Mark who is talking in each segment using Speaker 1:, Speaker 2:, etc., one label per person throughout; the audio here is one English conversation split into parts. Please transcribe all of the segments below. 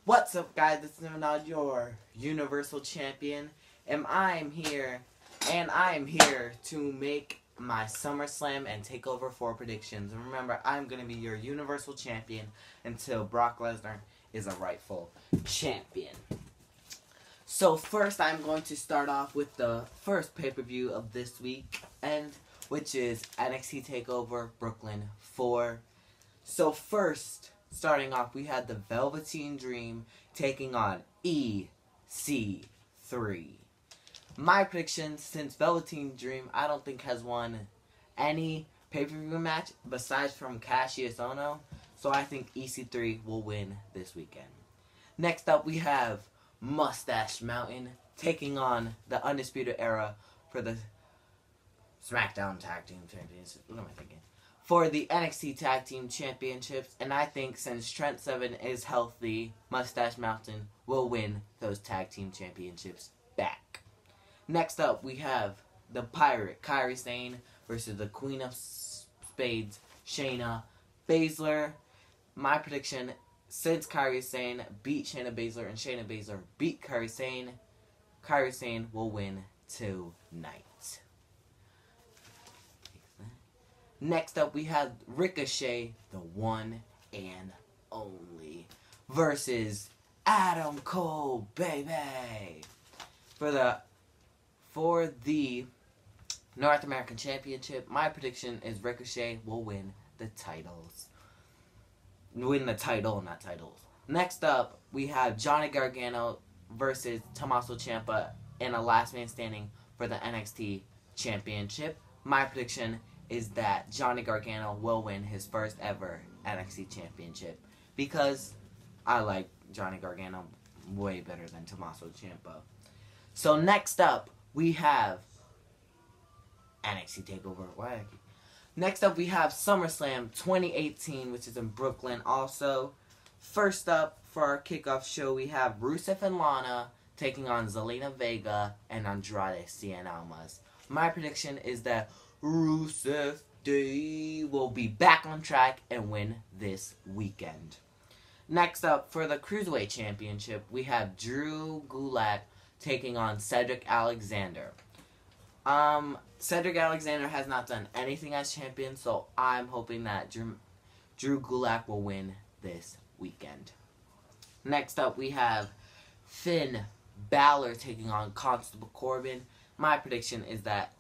Speaker 1: What's up, guys? This is Nod, your Universal Champion, and I'm here to make my SummerSlam and Takeover 4 predictions. And remember, I'm going to be your Universal Champion until Brock Lesnar is a rightful champion. So first, I'm going to start off with the first pay-per-view of this week, which is NXT Takeover Brooklyn 4. So first, starting off, we had the Velveteen Dream taking on EC3. My prediction, since Velveteen Dream, I don't think has won any pay-per-view match besides from Cassius Ohno, so I think EC3 will win this weekend. Next up, we have Mustache Mountain taking on the Undisputed Era for the SmackDown Tag Team Championships. What am I thinking? For the NXT Tag Team Championships, and I think since Trent Seven is healthy, Mustache Mountain will win those Tag Team Championships back. Next up, we have the Pirate, Kairi Sane, versus the Queen of Spades, Shayna Baszler. My prediction, since Kairi Sane beat Shayna Baszler and Shayna Baszler beat Kairi Sane will win tonight. Next up, we have Ricochet, the one and only, versus Adam Cole, baby. For the North American Championship, my prediction is Ricochet will win the titles. Win the title, not titles. Next up, we have Johnny Gargano versus Tommaso Ciampa in a last man standing for the NXT Championship. My prediction is that Johnny Gargano will win his first ever NXT Championship because I like Johnny Gargano way better than Tommaso Ciampa. So next up, we have NXT Takeover. Next up, we have SummerSlam 2018, which is in Brooklyn also. First up, for our kickoff show, we have Rusev and Lana taking on Zelina Vega and Andrade Cien Almas. My prediction is that Rusev Day will be back on track and win this weekend. Next up, for the Cruiserweight Championship, we have Drew Gulak taking on Cedric Alexander. Cedric Alexander has not done anything as champion, so I'm hoping that Drew Gulak will win this weekend. Next up, we have Finn Balor taking on Constable Corbin. My prediction is that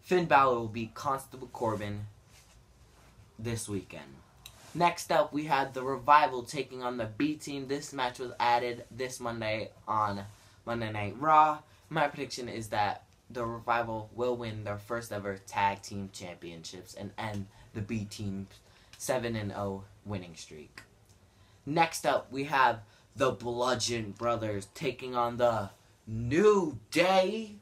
Speaker 1: Finn Balor will beat Constable Corbin this weekend. Next up, we had the Revival taking on the B-Team. This match was added this Monday on Monday Night Raw. My prediction is that the Revival will win their first ever Tag Team Championships and end the B-Team's 7-0 winning streak. Next up, we have the Bludgeon Brothers taking on the New Day.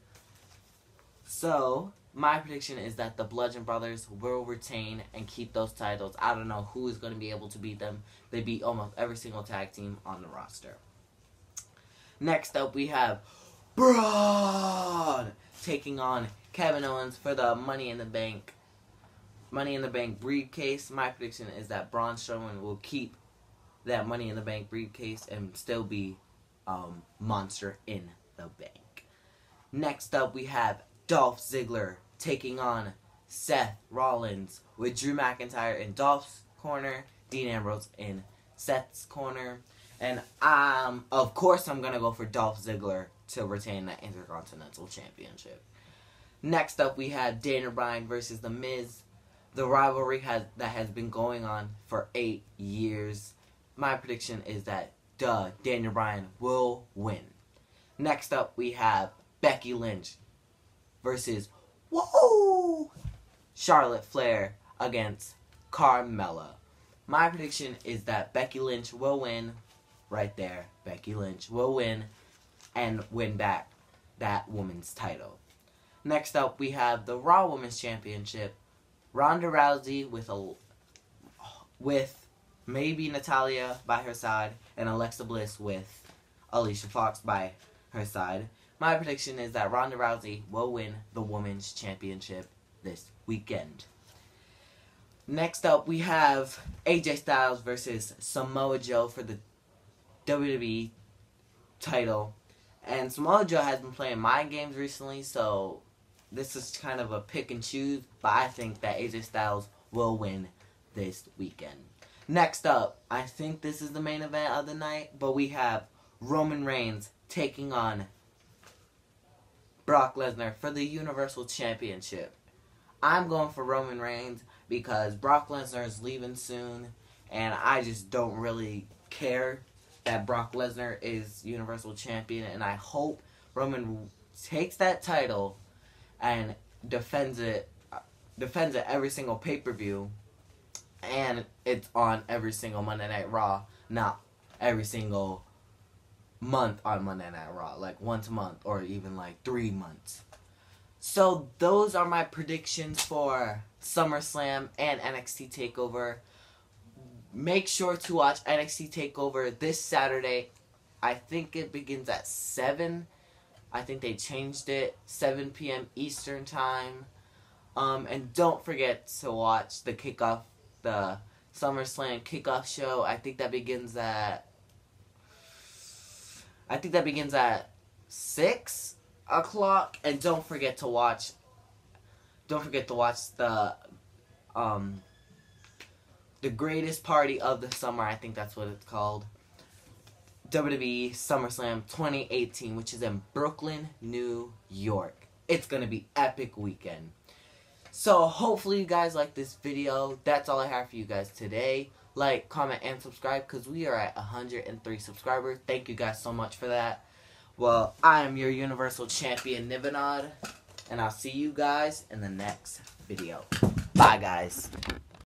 Speaker 1: So, my prediction is that the Bludgeon Brothers will retain and keep those titles. I don't know who is going to be able to beat them. They beat almost every single tag team on the roster. Next up, we have Braun taking on Kevin Owens for the Money in the Bank briefcase. My prediction is that Braun Strowman will keep that Money in the Bank briefcase and still be Monster in the Bank. Next up, we have Dolph Ziggler taking on Seth Rollins with Drew McIntyre in Dolph's corner, Dean Ambrose in Seth's corner. And of course, I'm going to go for Dolph Ziggler to retain the Intercontinental Championship. Next up, we have Daniel Bryan versus The Miz. The rivalry that has been going on for 8 years. My prediction is that Daniel Bryan will win. Next up, we have Becky Lynch versus Charlotte Flair against Carmella. My prediction is that Becky Lynch will win. Right there, Becky Lynch will win and win back that woman's title. Next up, we have the Raw Women's Championship. Ronda Rousey with maybe Natalya by her side and Alexa Bliss with Alicia Fox by her side. My prediction is that Ronda Rousey will win the Women's Championship this weekend. Next up, we have AJ Styles versus Samoa Joe for the WWE title. And Samoa Joe has been playing mind games recently, so this is kind of a pick and choose. But I think that AJ Styles will win this weekend. Next up, I think this is the main event of the night, but we have Roman Reigns taking on Brock Lesnar for the Universal Championship. I'm going for Roman Reigns because Brock Lesnar is leaving soon, and I just don't really care that Brock Lesnar is Universal Champion, and I hope Roman takes that title and defends it every single pay-per-view, and it's on every single Monday Night Raw, not every single month on Monday Night Raw, like once a month or even like 3 months. So those are my predictions for SummerSlam and NXT Takeover. Make sure to watch NXT Takeover this Saturday. I think it begins at 7. I think they changed it, 7 p.m. Eastern Time. And don't forget to watch the SummerSlam kickoff show. I think that begins at 6 o'clock. And don't forget to watch the greatest party of the summer. I think that's what it's called. WWE SummerSlam 2018, which is in Brooklyn, New York. It's going to be epic weekend. So hopefully you guys like this video. That's all I have for you guys today. Like, comment, and subscribe because we are at 103 subscribers. Thank you guys so much for that. Well, I am your Universal Champion, Nivanod, and I'll see you guys in the next video. Bye, guys.